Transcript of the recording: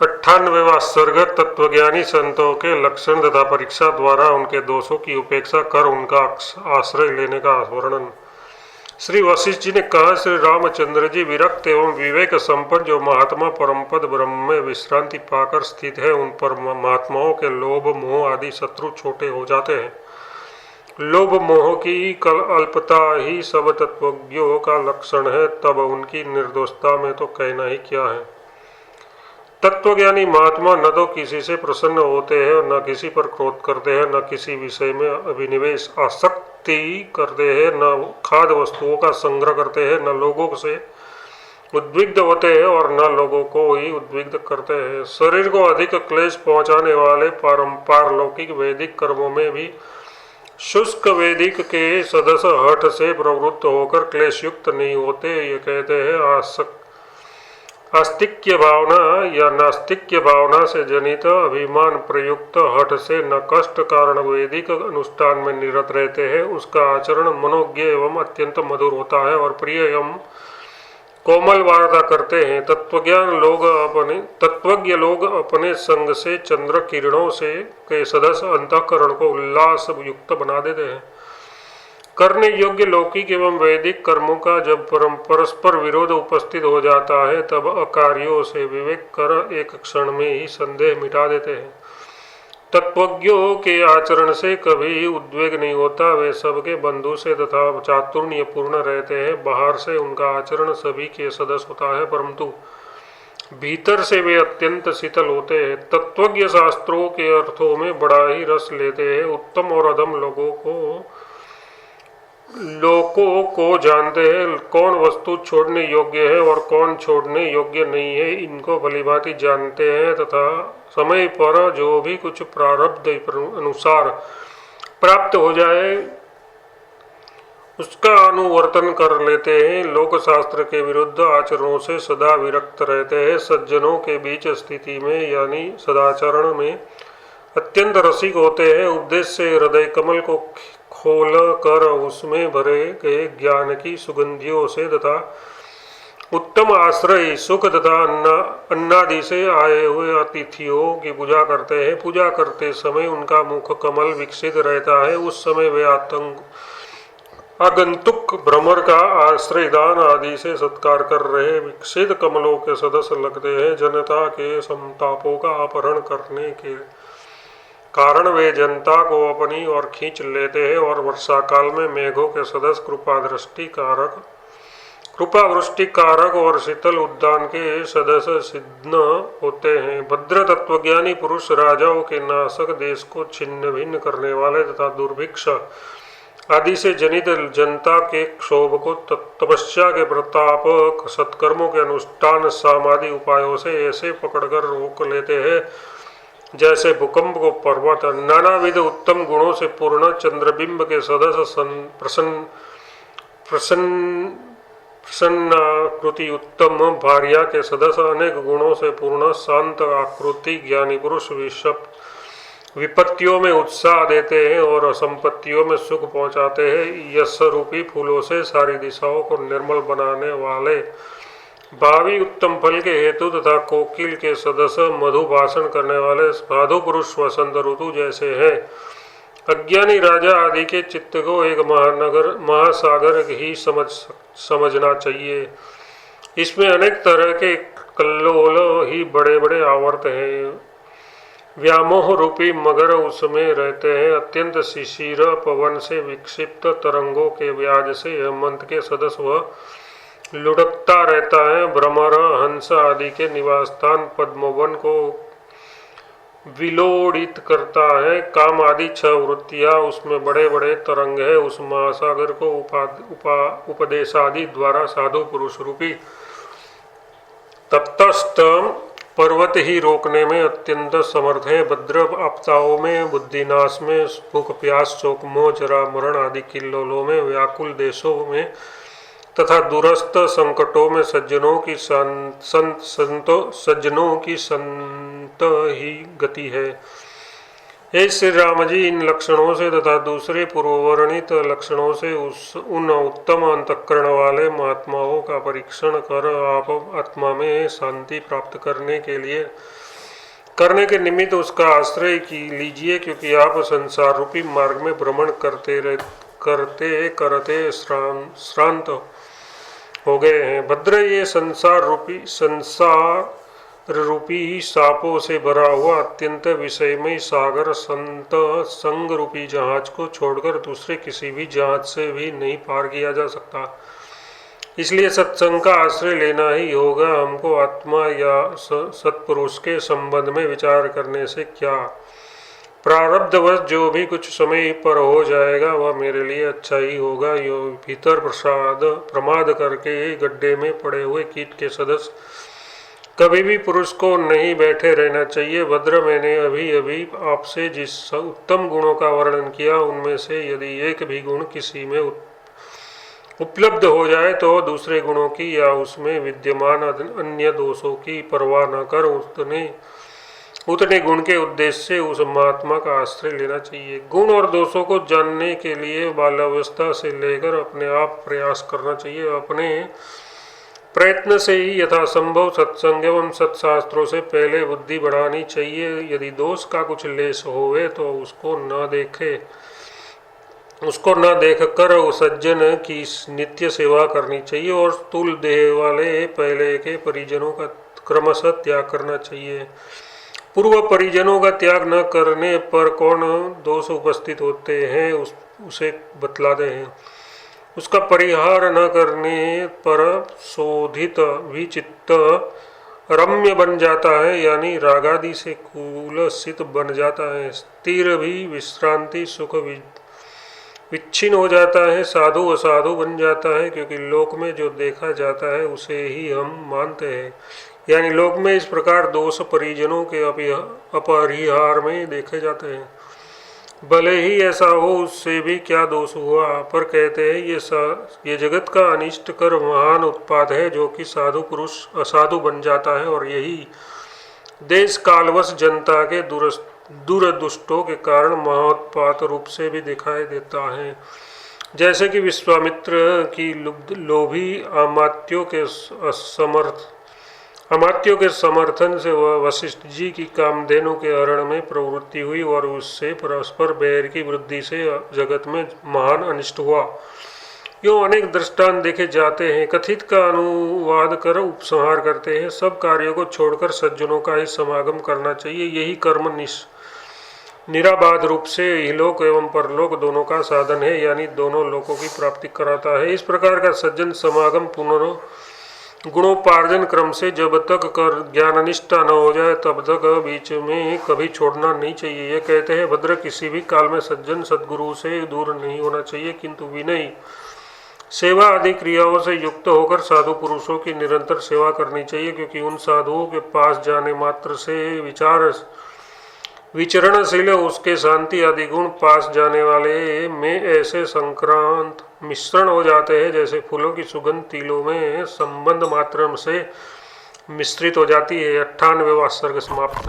98वां सर्ग तत्वज्ञानी संतों के लक्षण तथा परीक्षा द्वारा उनके दोषों की उपेक्षा कर उनका आश्रय लेने का वर्णन। श्री वशिष्ठ जी ने कहा, श्री रामचंद्र जी विरक्त एवं विवेक संपन्न जो महात्मा परमपद ब्रह्म में विश्रांति पाकर स्थित है, उन पर महात्माओं के लोभ मोह आदि शत्रु छोटे हो जाते हैं। लोभ मोह की अल्पता ही सब तत्वज्ञों का लक्षण है, तब उनकी निर्दोषता में तो कहना ही क्या है। तत्वज्ञानी महात्मा न तो किसी से प्रसन्न होते हैं, न किसी पर क्रोध करते हैं, न किसी विषय में अभिनिवेश आसक्ति करते हैं, न खाद्य वस्तुओं का संग्रह करते हैं, न लोगों से उद्विग्ध होते हैं और न लोगों को ही उद्विग्ध करते हैं। शरीर को अधिक क्लेश पहुंचाने वाले पारलौकिक वैदिक कर्मों में भी शुष्क वैदिक के सदस्य हठ से प्रवृत्त होकर क्लेश युक्त नहीं होते। ये कहते हैं आस्तिक्य भावना या नास्तिक्य भावना से जनित अभिमान प्रयुक्त हठ से न कष्ट कारण वैदिक अनुष्ठान में निरत रहते हैं। उसका आचरण मनोज्ञ एवं अत्यंत मधुर होता है और प्रिय एवं कोमल वार्ता करते हैं। तत्वज्ञ लोग अपने संग से चंद्र किरणों से के सदस्य अंतःकरण को उल्लास युक्त बना देते हैं। करने योग्य लौकिक एवं वैदिक कर्मों का जब परस्पर विरोध उपस्थित हो जाता है, तब अकार्यों से विवेक कर एक क्षण में ही संदेह मिटा देते हैं। तत्वज्ञों के आचरण से कभी उद्वेग नहीं होता। वे सबके बंधु से तथा चातुर्य पूर्ण रहते हैं। बाहर से उनका आचरण सभी के सदस्य होता है, परंतु भीतर से वे अत्यंत शीतल होते हैं। तत्वज्ञ शास्त्रों के अर्थों में बड़ा ही रस लेते हैं। उत्तम और अधम लोगों को जानते हैं। कौन वस्तु छोड़ने योग्य है और कौन छोड़ने योग्य नहीं है, इनको भलीभांति जानते हैं तथा समय पर जो भी कुछ प्रारब्ध अनुसार प्राप्त हो जाए उसका अनुवर्तन कर लेते हैं। लोक शास्त्र के विरुद्ध आचरणों से सदा विरक्त रहते हैं। सज्जनों के बीच स्थिति में यानी सदाचरण में अत्यंत रसिक होते हैं। उपदेश से हृदय कमल को खोल कर उसमें भरे गए ज्ञान की सुगंधियों से तथा उत्तम आश्रय सुख तथा अन्नादि से आए हुए अतिथियों की पूजा करते हैं। पूजा करते समय उनका मुख कमल विकसित रहता है। उस समय वे आगंतुक भ्रमर का आश्रय दान आदि से सत्कार कर रहे विकसित कमलों के सदस्य लगते हैं। जनता के संतापों का अपहरण करने के कारण वे जनता को अपनी ओर खींच लेते हैं और वर्षा काल में मेघों के सदस्य कृपा वृष्टि कारक और शीतल उद्यान के सदस्य सिद्ध होते हैं। भद्र तत्वज्ञानी पुरुष राजाओं के नाशक, देश को छिन्न भिन्न करने वाले तथा दुर्भिक्ष आदि से जनित जनता के क्षोभ को तपस्या के प्रताप सत्कर्मों के अनुष्ठान सामादि उपायों से ऐसे पकड़कर रोक लेते हैं जैसे भूकंप को पर्वत। नानाविध उत्तम गुणों से पूर्ण चंद्रबिंब के सदस्य प्रसन्नाकृति उत्तम भार्या के सदस्य अनेक गुणों से पूर्ण शांत आकृति ज्ञानी पुरुष विपत्तियों में उत्साह देते हैं और संपत्तियों में सुख पहुंचाते हैं। यश रूपी फूलों से सारी दिशाओं को निर्मल बनाने वाले भावी उत्तम फल के हेतु तथा कोकिल के सदस्य मधु भाषण करने वाले साधु पुरुष वसंत ऋतु जैसे हैं। अज्ञानी राजा आदि के चित्त को एक महासागर ही समझना चाहिए। इसमें अनेक तरह के कल्लोल ही बड़े बड़े आवर्त हैं। व्यामोह रूपी मगर उसमें रहते हैं। अत्यंत शिशिर पवन से विक्षिप्त तरंगों के व्याज से हेमंत के सदस्य वह लुढ़कता रहता है। भ्रमर हंस आदि के निवास स्थान पद्मवन को विलोड़ित करता है। काम आदि 6 वृत्तियां उसमें बड़े बड़े तरंग है। उस महासागर को उपदेशादि द्वारा साधु पुरुष रूपी तटस्थ पर्वत ही रोकने में अत्यंत समर्थ है। भद्र आपदाओं में, बुद्धिनाश में, भूख प्यास शोक मोह जरा मरण आदि किल्लोलों में, व्याकुल देशों में तथा दूरस्थ संकटों में सज्जनों की संत ही गति है। हे श्री राम जी, इन लक्षणों से तथा दूसरे पूर्ववर्णित लक्षणों से उन उत्तम अंतःकरण वाले महात्माओं का परीक्षण कर आप आत्मा में शांति प्राप्त करने के लिए करने के निमित्त उसका आश्रय लीजिए, क्योंकि आप संसार रूपी मार्ग में भ्रमण करते करते श्रांत हो गए हैं। भद्र, ये संसार रूपी सापों से भरा हुआ अत्यंत विषयमय सागर संत संग रूपी जहाज को छोड़कर दूसरे किसी भी जहाज से भी नहीं पार किया जा सकता। इसलिए सत्संग का आश्रय लेना ही होगा। हमको आत्मा या सत्पुरुष के संबंध में विचार करने से क्या, प्रारब्धवश जो भी कुछ समय पर हो जाएगा वह मेरे लिए अच्छा ही होगा। यो भीतर प्रमाद करके गड्ढे में पड़े हुए कीट के सदस्य कभी भी पुरुष को नहीं बैठे रहना चाहिए। भद्र, मैंने अभी अभी आपसे जिस उत्तम गुणों का वर्णन किया उनमें से यदि एक भी गुण किसी में उपलब्ध हो जाए तो दूसरे गुणों की या उसमें विद्यमान अन्य दोषों की परवाह न कर उतने गुण के उद्देश्य से उस महात्मा का आश्रय लेना चाहिए। गुण और दोषों को जानने के लिए बाल्यावस्था से लेकर अपने आप प्रयास करना चाहिए। अपने प्रयत्न से ही यथासंभव सत्संग एवं सत्शास्त्रों से पहले बुद्धि बढ़ानी चाहिए। यदि दोष का कुछ लेस होवे तो उसको न देख कर उस सज्जन की नित्य सेवा करनी चाहिए और स्थूल देह वाले पहले के परिजनों का क्रमशः त्याग करना चाहिए। पूर्व परिजनों का त्याग न करने पर कौन दोष उपस्थित होते हैं उसे बतलाते हैं। उसका परिहार न करने पर शोधित भी चित्त रम्य बन जाता है, यानी रागादि से कुलसित बन जाता है। स्थिर भी विश्रांति सुख विच्छिन्न हो जाता है, साधु असाधु बन जाता है, क्योंकि लोक में जो देखा जाता है उसे ही हम मानते हैं। यानी लोक में इस प्रकार दोष परिजनों के अपरिहार में देखे जाते हैं। भले ही ऐसा हो, उससे भी क्या दोष हुआ, पर कहते हैं ये जगत का अनिष्ट कर महान उत्पाद है, जो कि साधु पुरुष असाधु बन जाता है और यही देश कालवश जनता के दुष्टों के कारण महोत्पात रूप से भी दिखाई देता है। जैसे कि विश्वामित्र की लोभी अमात्यों के समर्थन से वशिष्ठ जी की कामधेनु के हरण में प्रवृत्ति हुई और उससे परस्पर बैर की वृद्धि से जगत में महान अनिष्ट हुआ। यूँ अनेक दृष्टांत देखे जाते हैं। कथित का अनुवाद कर उपसंहार करते हैं। सब कार्यों को छोड़कर सज्जनों का ही समागम करना चाहिए। यही कर्म निराबाध रूप से इहलोक एवं परलोक दोनों का साधन है, यानी दोनों लोकों की प्राप्ति कराता है। इस प्रकार का सज्जन समागम गुणोपार्जन क्रम से जब तक कर ज्ञान निष्ठा न हो जाए तब तक बीच में कभी छोड़ना नहीं चाहिए। ये कहते हैं भद्र, किसी भी काल में सज्जन सद्गुरु से दूर नहीं होना चाहिए, किंतु विनय सेवा आदि क्रियाओं से युक्त होकर साधु पुरुषों की निरंतर सेवा करनी चाहिए, क्योंकि उन साधुओं के पास जाने मात्र से विचरणशील उसके शांति आदि गुण पास जाने वाले में ऐसे संक्रांत मिश्रण हो जाते हैं जैसे फूलों की सुगंध तिलों में संबंध मात्र से मिश्रित हो जाती है। 98वां सर्ग समाप्त।